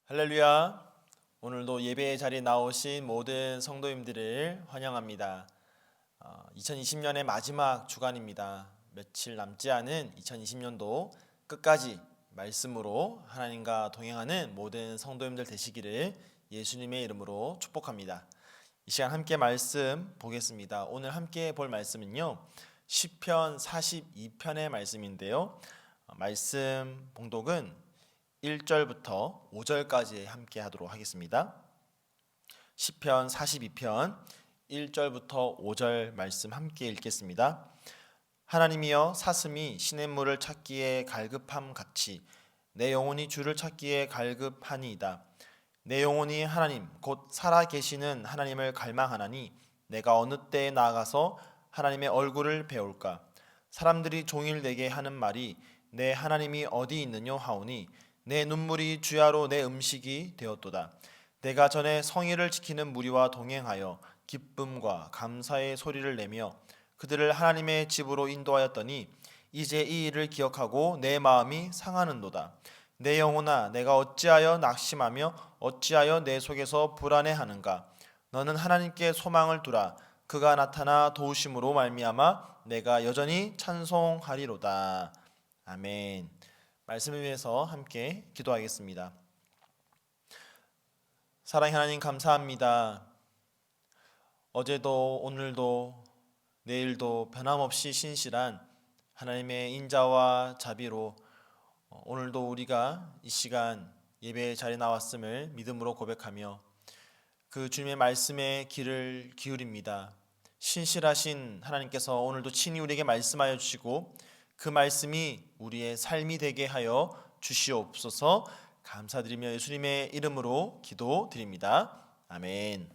할렐루야. 오늘도 예배의 자리에 나오신 모든 성도님들을 환영합니다. 2020년의 마지막 주간입니다. 며칠 남지 않은 2020년도 끝까지 말씀으로 하나님과 동행하는 모든 성도님들 되시기를 예수님의 이름으로 축복합니다. 이 시간 함께 말씀 보겠습니다. 오늘 함께 볼 말씀은요, 시편 42편의 말씀인데요, 말씀 봉독은 1절부터 5절까지 함께 하도록 하겠습니다. 시편 42편 1절부터 5절 말씀 함께 읽겠습니다. 하나님이여, 사슴이 시냇물을 찾기에 갈급함 같이 내 영혼이 주를 찾기에 갈급하니이다. 내 영혼이 하나님 곧 살아계시는 하나님을 갈망하나니 내가 어느 때에 나아가서 하나님의 얼굴을 배울까. 사람들이 종일 내게 하는 말이 내 하나님이 어디 있느뇨 하오니 내 눈물이 주야로 내 음식이 되었도다. 내가 전에 성의를 지키는 무리와 동행하여 기쁨과 감사의 소리를 내며 그들을 하나님의 집으로 인도하였더니 이제 이 일을 기억하고 내 마음이 상하는도다. 내 영혼아, 내가 어찌하여 낙심하며 어찌하여 내 속에서 불안해하는가. 너는 하나님께 소망을 두라. 그가 나타나 도우심으로 말미암아 내가 여전히 찬송하리로다. 아멘. 말씀을 위해서 함께 기도하겠습니다. 사랑의 하나님, 감사합니다. 어제도 오늘도 내일도 변함없이 신실한 하나님의 인자와 자비로 오늘도 우리가 이 시간 예배의 자리에 나왔음을 믿음으로 고백하며 그 주님의 말씀에 귀를 기울입니다. 신실하신 하나님께서 오늘도 친히 우리에게 말씀하여 주시고 그 말씀이 우리의 삶이 되게 하여 주시옵소서. 감사드리며 예수님의 이름으로 기도드립니다. 아멘.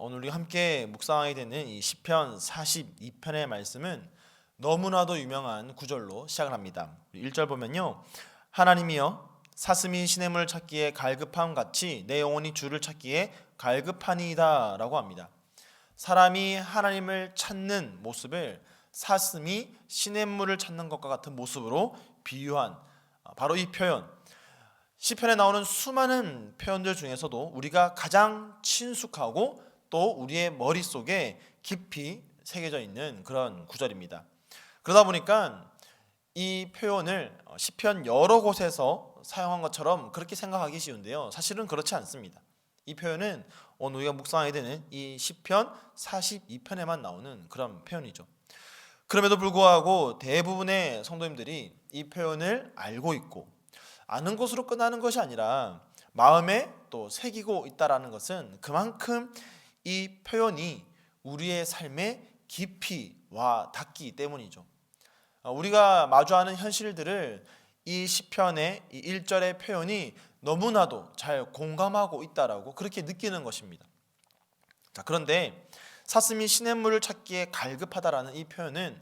오늘 우리 함께 묵상하게 되는 이 시편 42편의 말씀은 너무나도 유명한 구절로 시작을 합니다. 1절 보면요, 하나님이여, 사슴이 시냇물을 찾기에 갈급함 같이 내 영혼이 주를 찾기에 갈급하니이다 라고 합니다. 사람이 하나님을 찾는 모습을 사슴이 시냇물을 찾는 것과 같은 모습으로 비유한 바로 이 표현, 시편에 나오는 수많은 표현들 중에서도 우리가 가장 친숙하고 또 우리의 머릿속에 깊이 새겨져 있는 그런 구절입니다. 그러다 보니까 이 표현을 시편 여러 곳에서 사용한 것처럼 그렇게 생각하기 쉬운데요, 사실은 그렇지 않습니다. 이 표현은 오늘 우리가 묵상하게 되는 이 시편 42편에만 나오는 그런 표현이죠. 그럼에도 불구하고 대부분의 성도님들이 이 표현을 알고 있고 아는 것으로 끝나는 것이 아니라 마음에 또 새기고 있다라는 것은 그만큼 이 표현이 우리의 삶에 깊이 와 닿기 때문이죠. 우리가 마주하는 현실들을 이 시편의 이 1절의 표현이 너무나도 잘 공감하고 있다라고 그렇게 느끼는 것입니다. 자, 그런데 사슴이 시냇물을 찾기에 갈급하다라는 이 표현은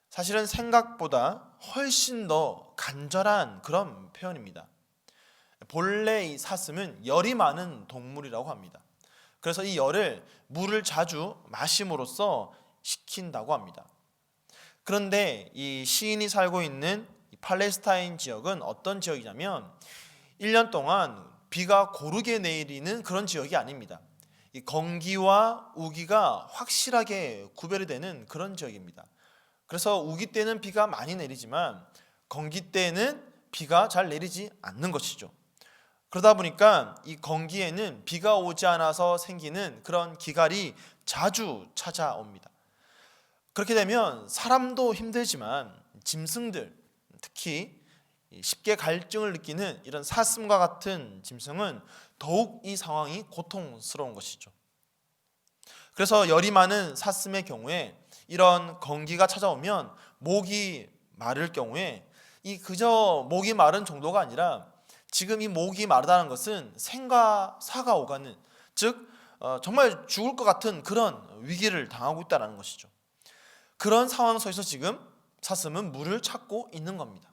사실은 생각보다 훨씬 더 간절한 그런 표현입니다. 본래 이 사슴은 열이 많은 동물이라고 합니다. 그래서 이 열을 물을 자주 마심으로써 식힌다고 합니다. 그런데 이 시인이 살고 있는 팔레스타인 지역은 어떤 지역이냐면 1년 동안 비가 고르게 내리는 그런 지역이 아닙니다. 이 건기와 우기가 확실하게 구별이 되는 그런 지역입니다. 그래서 우기 때는 비가 많이 내리지만 건기 때는 비가 잘 내리지 않는 것이죠. 그러다 보니까 이 건기에는 비가 오지 않아서 생기는 그런 기갈이 자주 찾아옵니다. 그렇게 되면 사람도 힘들지만 짐승들, 특히 쉽게 갈증을 느끼는 이런 사슴과 같은 짐승은 더욱 이 상황이 고통스러운 것이죠. 그래서 열이 많은 사슴의 경우에 이런 건기가 찾아오면 목이 마를 경우에 이 그저 목이 마른 정도가 아니라 지금 이 목이 마르다는 것은 생과 사가 오가는, 즉 정말 죽을 것 같은 그런 위기를 당하고 있다는 것이죠. 그런 상황 속에서 지금 사슴은 물을 찾고 있는 겁니다.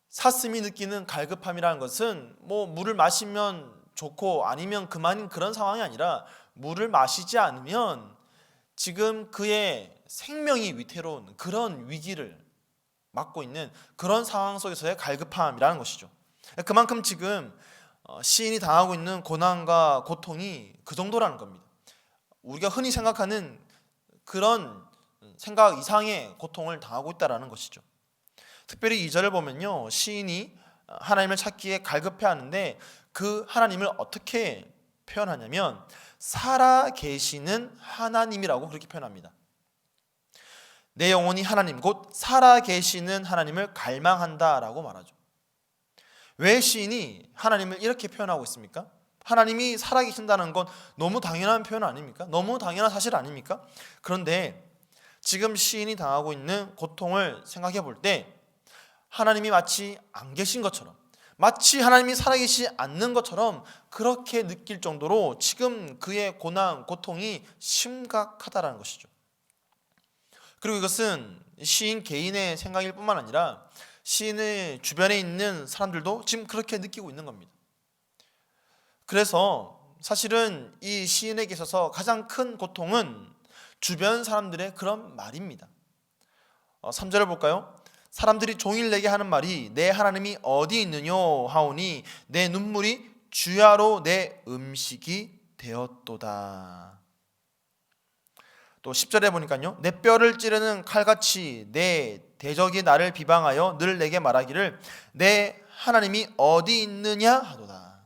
사슴이 느끼는 갈급함이라는 것은 물을 마시면 좋고 아니면 그만인 그런 상황이 아니라 물을 마시지 않으면 지금 그의 생명이 위태로운 그런 위기를 맞고 있는 그런 상황 속에서의 갈급함이라는 것이죠. 그만큼 지금 시인이 당하고 있는 고난과 고통이 그 정도라는 겁니다. 우리가 흔히 생각하는 그런 생각 이상의 고통을 당하고 있다는 것이죠. 특별히 2절을 보면요, 시인이 하나님을 찾기에 갈급해하는데 그 하나님을 어떻게 표현하냐면 살아 계시는 하나님이라고 그렇게 표현합니다. 내 영혼이 하나님 곧 살아 계시는 하나님을 갈망한다라고 말하죠. 왜 시인이 하나님을 이렇게 표현하고 있습니까? 하나님이 살아계신다는 건 너무 당연한 표현 아닙니까? 너무 당연한 사실 아닙니까? 그런데 지금 시인이 당하고 있는 고통을 생각해 볼 때 하나님이 마치 안 계신 것처럼, 마치 하나님이 살아계시지 않는 것처럼 그렇게 느낄 정도로 지금 그의 고난, 고통이 심각하다는 것이죠. 그리고 이것은 시인 개인의 생각일 뿐만 아니라 시인의 주변에 있는 사람들도 지금 그렇게 느끼고 있는 겁니다. 그래서 사실은 이 시인에게 있어서 가장 큰 고통은 주변 사람들의 그런 말입니다. 3절을 볼까요? 사람들이 종일 내게 하는 말이 내 하나님이 어디 있느뇨 하오니 내 눈물이 주야로 내 음식이 되었도다. 또 10절에 보니까요, 내 뼈를 찌르는 칼같이 내 대적이 나를 비방하여 늘 내게 말하기를 내 하나님이 어디 있느냐 하도다.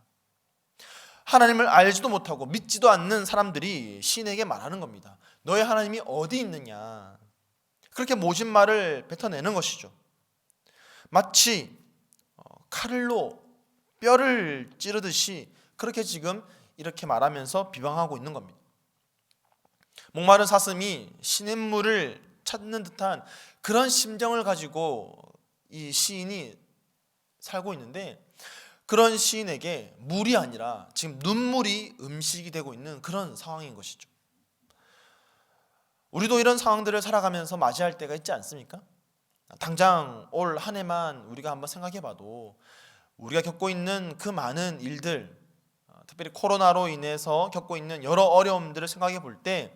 하나님을 알지도 못하고 믿지도 않는 사람들이 시인에게 말하는 겁니다. 너의 하나님이 어디 있느냐, 그렇게 모진 말을 뱉어내는 것이죠. 마치 칼로 뼈를 찌르듯이 그렇게 지금 이렇게 말하면서 비방하고 있는 겁니다. 목마른 사슴이 시냇물을 찾는 듯한 그런 심정을 가지고 이 시인이 살고 있는데, 그런 시인에게 물이 아니라 지금 눈물이 음식이 되고 있는 그런 상황인 것이죠. 우리도 이런 상황들을 살아가면서 맞이할 때가 있지 않습니까? 당장 올 한 해만 우리가 한번 생각해 봐도 우리가 겪고 있는 그 많은 일들, 특별히 코로나로 인해서 겪고 있는 여러 어려움들을 생각해 볼 때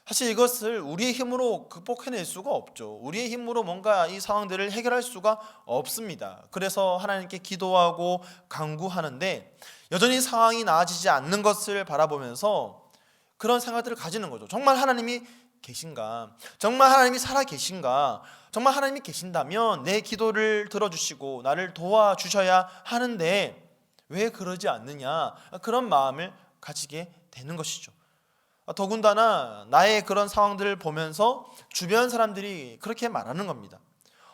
사실 이것을 우리의 힘으로 극복해낼 수가 없죠. 우리의 힘으로 뭔가 이 상황들을 해결할 수가 없습니다. 그래서 하나님께 기도하고 간구하는데 여전히 상황이 나아지지 않는 것을 바라보면서 그런 생각들을 가지는 거죠. 정말 하나님이 계신가? 정말 하나님이 살아 계신가? 정말 하나님이 계신다면 내 기도를 들어주시고 나를 도와주셔야 하는데 왜 그러지 않느냐? 그런 마음을 가지게 되는 것이죠. 더군다나 나의 그런 상황들을 보면서 주변 사람들이 그렇게 말하는 겁니다.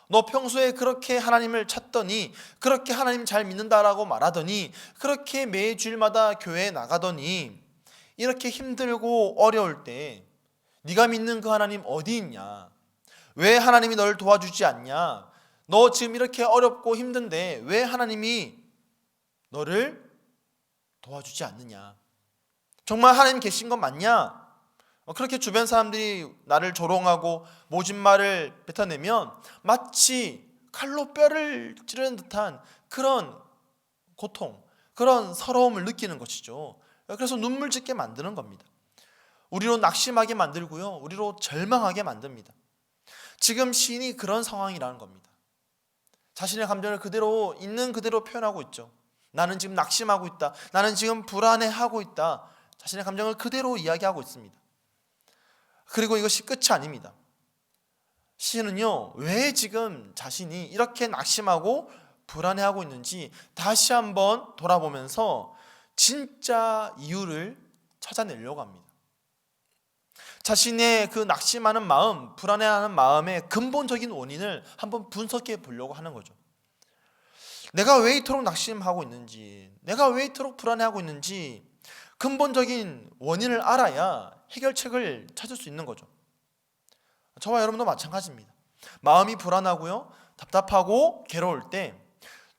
너 평소에 그렇게 하나님을 찾더니, 그렇게 하나님 잘 믿는다라고 말하더니, 그렇게 매주일마다 교회에 나가더니 이렇게 힘들고 어려울 때 네가 믿는 그 하나님 어디 있냐? 왜 하나님이 너를 도와주지 않냐? 너 지금 이렇게 어렵고 힘든데 왜 하나님이 너를 도와주지 않느냐? 정말 하나님 계신 건 맞냐? 그렇게 주변 사람들이 나를 조롱하고 모진 말을 뱉어내면 마치 칼로 뼈를 찌르는 듯한 그런 고통, 그런 서러움을 느끼는 것이죠. 그래서 눈물 짓게 만드는 겁니다. 우리로 낙심하게 만들고요, 우리로 절망하게 만듭니다. 지금 시인이 그런 상황이라는 겁니다. 자신의 감정을 그대로 있는 그대로 표현하고 있죠. 나는 지금 낙심하고 있다. 나는 지금 불안해하고 있다. 자신의 감정을 그대로 이야기하고 있습니다. 그리고 이것이 끝이 아닙니다. 시인은요, 왜 지금 자신이 이렇게 낙심하고 불안해하고 있는지 다시 한번 돌아보면서 진짜 이유를 찾아내려고 합니다. 자신의 그 낙심하는 마음, 불안해하는 마음의 근본적인 원인을 한번 분석해 보려고 하는 거죠. 내가 왜 이토록 낙심하고 있는지, 내가 왜 이토록 불안해하고 있는지 근본적인 원인을 알아야 해결책을 찾을 수 있는 거죠. 저와 여러분도 마찬가지입니다. 마음이 불안하고요, 답답하고 괴로울 때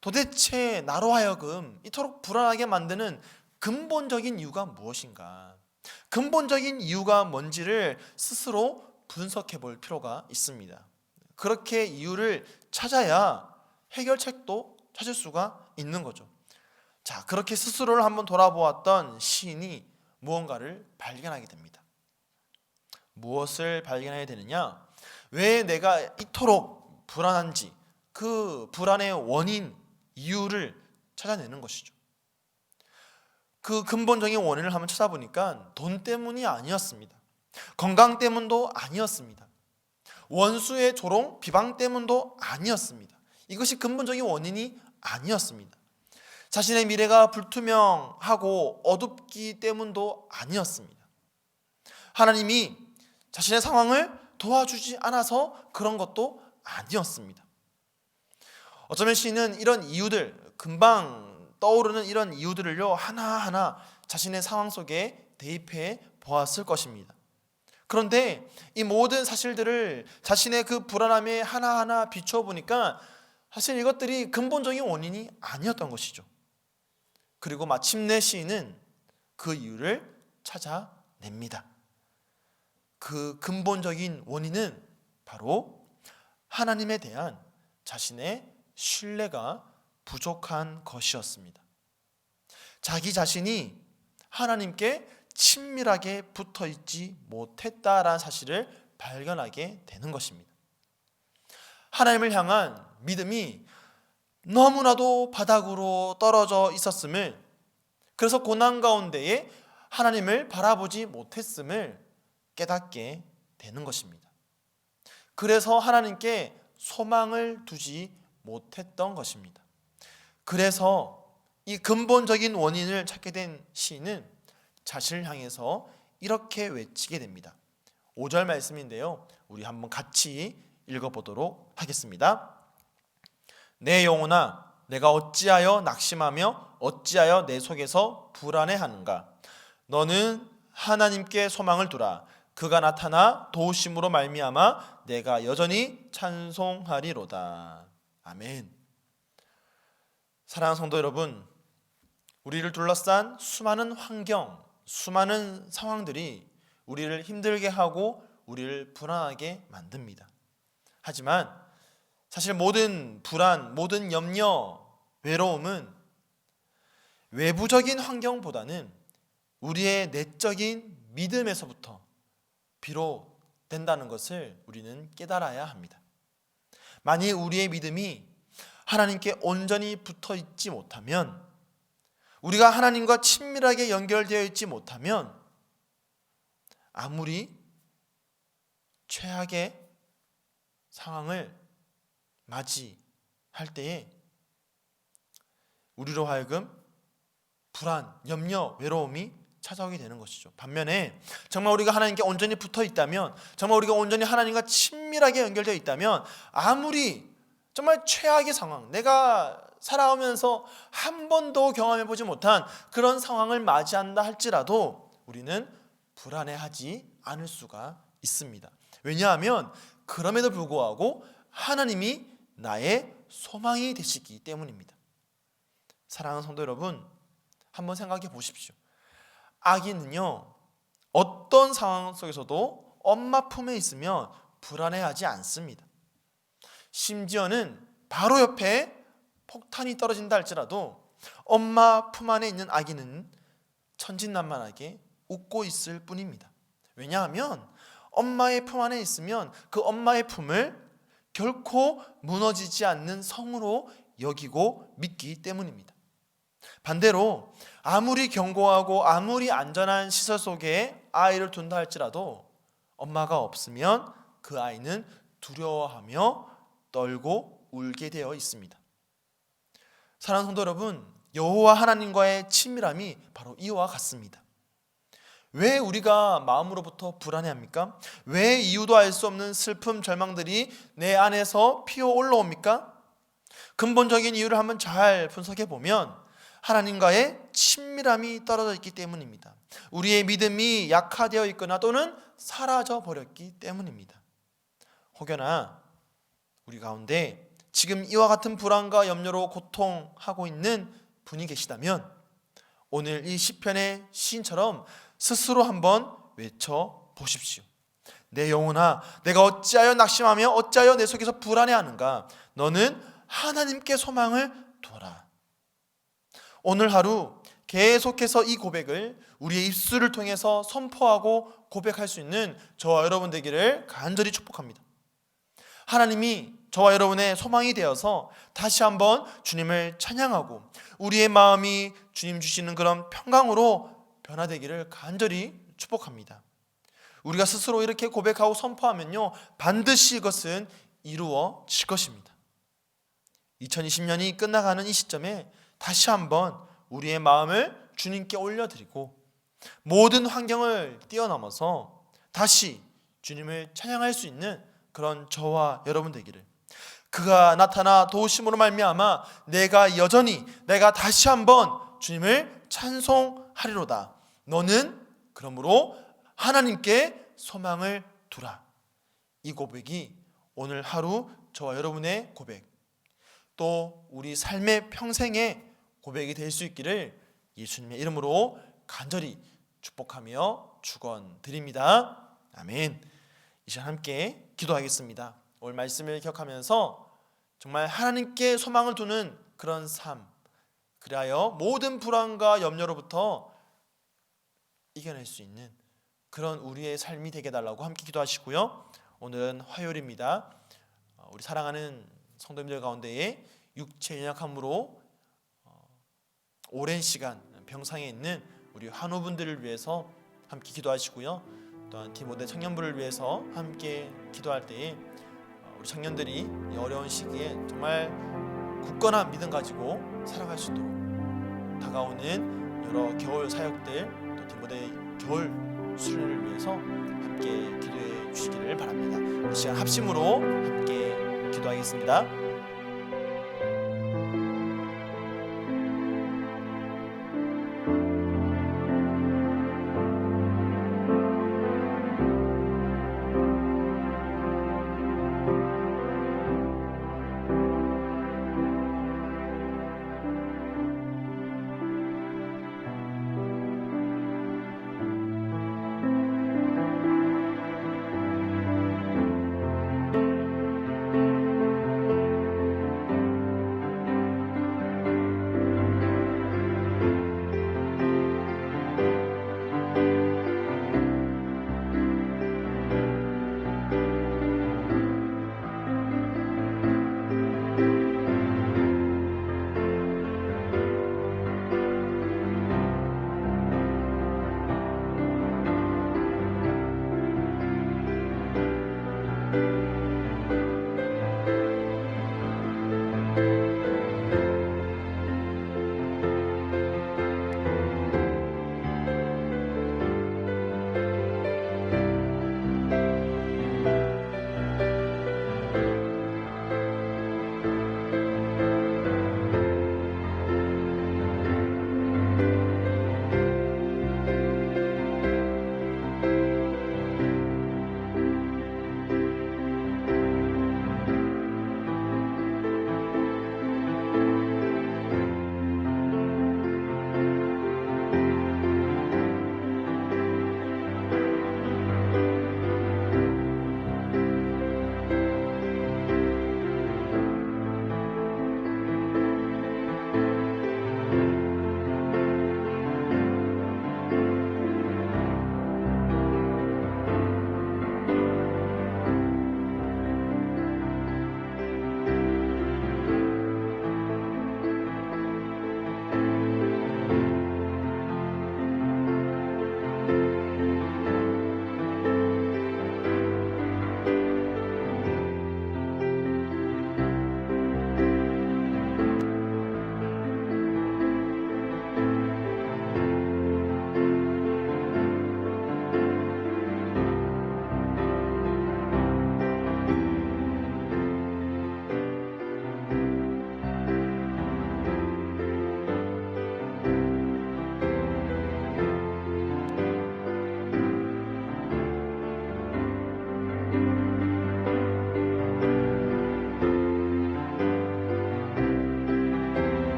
도대체 나로 하여금 이토록 불안하게 만드는 근본적인 이유가 무엇인가? 근본적인 이유가 뭔지를 스스로 분석해 볼 필요가 있습니다. 그렇게 이유를 찾아야 해결책도 찾을 수가 있는 거죠. 자, 그렇게 스스로를 한번 돌아보았던 시인이 무언가를 발견하게 됩니다. 무엇을 발견하게 되느냐? 왜 내가 이토록 불안한지 그 불안의 원인, 이유를 찾아내는 것이죠. 그 근본적인 원인을 한번 찾아보니까 돈 때문이 아니었습니다. 건강 때문도 아니었습니다. 원수의 조롱, 비방 때문도 아니었습니다. 이것이 근본적인 원인이 아니었습니다. 자신의 미래가 불투명하고 어둡기 때문도 아니었습니다. 하나님이 자신의 상황을 도와주지 않아서 그런 것도 아니었습니다. 어쩌면 시인은 이런 이유들, 금방 떠오르는 이런 이유들을요 하나하나 자신의 상황 속에 대입해 보았을 것입니다. 그런데 이 모든 사실들을 자신의 그 불안함에 하나하나 비춰보니까 사실 이것들이 근본적인 원인이 아니었던 것이죠. 그리고 마침내 시인은 그 이유를 찾아냅니다. 그 근본적인 원인은 바로 하나님에 대한 자신의 신뢰가 부족한 것이었습니다. 자기 자신이 하나님께 친밀하게 붙어 있지 못했다라는 사실을 발견하게 되는 것입니다. 하나님을 향한 믿음이 너무나도 바닥으로 떨어져 있었음을, 그래서 고난 가운데에 하나님을 바라보지 못했음을 깨닫게 되는 것입니다. 그래서 하나님께 소망을 두지 못했던 것입니다. 그래서 이 근본적인 원인을 찾게 된 시인은 자신을 향해서 이렇게 외치게 됩니다. 5절 말씀인데요, 우리 한번 같이 읽어보도록 하겠습니다. 내 영혼아, 내가 어찌하여 낙심하며 어찌하여 내 속에서 불안해하는가? 너는 하나님께 소망을 두라. 그가 나타나 도우심으로 말미암아 내가 여전히 찬송하리로다. 아멘. 사랑하는 성도 여러분, 우리를 둘러싼 수많은 환경, 수많은 상황들이 우리를 힘들게 하고 우리를 불안하게 만듭니다. 하지만 사실 모든 불안, 모든 염려, 외로움은 외부적인 환경보다는 우리의 내적인 믿음에서부터 비롯된다는 것을 우리는 깨달아야 합니다. 만일 우리의 믿음이 하나님께 온전히 붙어 있지 못하면, 우리가 하나님과 친밀하게 연결되어 있지 못하면 아무리 최악의 상황을 맞이할 때에 우리로 하여금 불안, 염려, 외로움이 찾아오게 되는 것이죠. 반면에 정말 우리가 하나님께 온전히 붙어 있다면, 정말 우리가 온전히 하나님과 친밀하게 연결되어 있다면 아무리 정말 최악의 상황, 내가 살아오면서 한 번도 경험해보지 못한 그런 상황을 맞이한다 할지라도 우리는 불안해하지 않을 수가 있습니다. 왜냐하면 그럼에도 불구하고 하나님이 나의 소망이 되시기 때문입니다. 사랑하는 성도 여러분, 한번 생각해 보십시오. 아기는요, 어떤 상황 속에서도 엄마 품에 있으면 불안해하지 않습니다. 심지어는 바로 옆에 폭탄이 떨어진다 할지라도 엄마 품 안에 있는 아기는 천진난만하게 웃고 있을 뿐입니다. 왜냐하면 엄마의 품 안에 있으면 그 엄마의 품을 결코 무너지지 않는 성으로 여기고 믿기 때문입니다. 반대로 아무리 견고하고 아무리 안전한 시설 속에 아이를 둔다 할지라도 엄마가 없으면 그 아이는 두려워하며 떨고 울게 되어 있습니다. 사랑하는 성도 여러분, 여호와 하나님과의 친밀함이 바로 이와 같습니다. 왜 우리가 마음으로부터 불안해합니까? 왜 이유도 알 수 없는 슬픔, 절망들이 내 안에서 피어 올라옵니까? 근본적인 이유를 한번 잘 분석해 보면 하나님과의 친밀함이 떨어져 있기 때문입니다. 우리의 믿음이 약화되어 있거나 또는 사라져 버렸기 때문입니다. 혹여나 우리 가운데 지금 이와 같은 불안과 염려로 고통하고 있는 분이 계시다면 오늘 이 시편의 시인처럼 스스로 한번 외쳐 보십시오. 내 영혼아, 내가 어찌하여 낙심하며 어찌하여 내 속에서 불안해하는가? 너는 하나님께 소망을 두어라. 오늘 하루 계속해서 이 고백을 우리의 입술을 통해서 선포하고 고백할 수 있는 저와 여러분 되기를 간절히 축복합니다. 하나님이 저와 여러분의 소망이 되어서 다시 한번 주님을 찬양하고 우리의 마음이 주님 주시는 그런 평강으로 변화되기를 간절히 축복합니다. 우리가 스스로 이렇게 고백하고 선포하면요, 반드시 이것은 이루어질 것입니다. 2020년이 끝나가는 이 시점에 다시 한번 우리의 마음을 주님께 올려드리고 모든 환경을 뛰어넘어서 다시 주님을 찬양할 수 있는 그런 저와 여러분 되기를, 그가 나타나 도우심으로 말미암아 내가 다시 한번 주님을 찬송하리로다. 너는 그러므로 하나님께 소망을 두라. 이 고백이 오늘 하루 저와 여러분의 고백, 또 우리 삶의 평생의 고백이 될 수 있기를 예수님의 이름으로 간절히 축복하며 축원드립니다. 아멘. 이 시간 함께 기도하겠습니다. 오늘 말씀을 기억하면서 정말 하나님께 소망을 두는 그런 삶, 그리하여 모든 불안과 염려로부터 이겨낼 수 있는 그런 우리의 삶이 되게 해달라고 함께 기도하시고요. 오늘은 화요일입니다. 우리 사랑하는 성도님들 가운데에 육체 연약함으로 오랜 시간 병상에 있는 우리 환우분들을 위해서 함께 기도하시고요. 또한 디모데 청년부를 위해서 함께 기도할 때에 우리 청년들이 이 어려운 시기에 정말 굳건한 믿음 가지고 살아갈 수 있도록 다가오는 여러 겨울 사역들, 또 디모데 겨울 수련을 위해서 함께 기도해 주시기를 바랍니다. 이 시간 합심으로 함께 기도하겠습니다.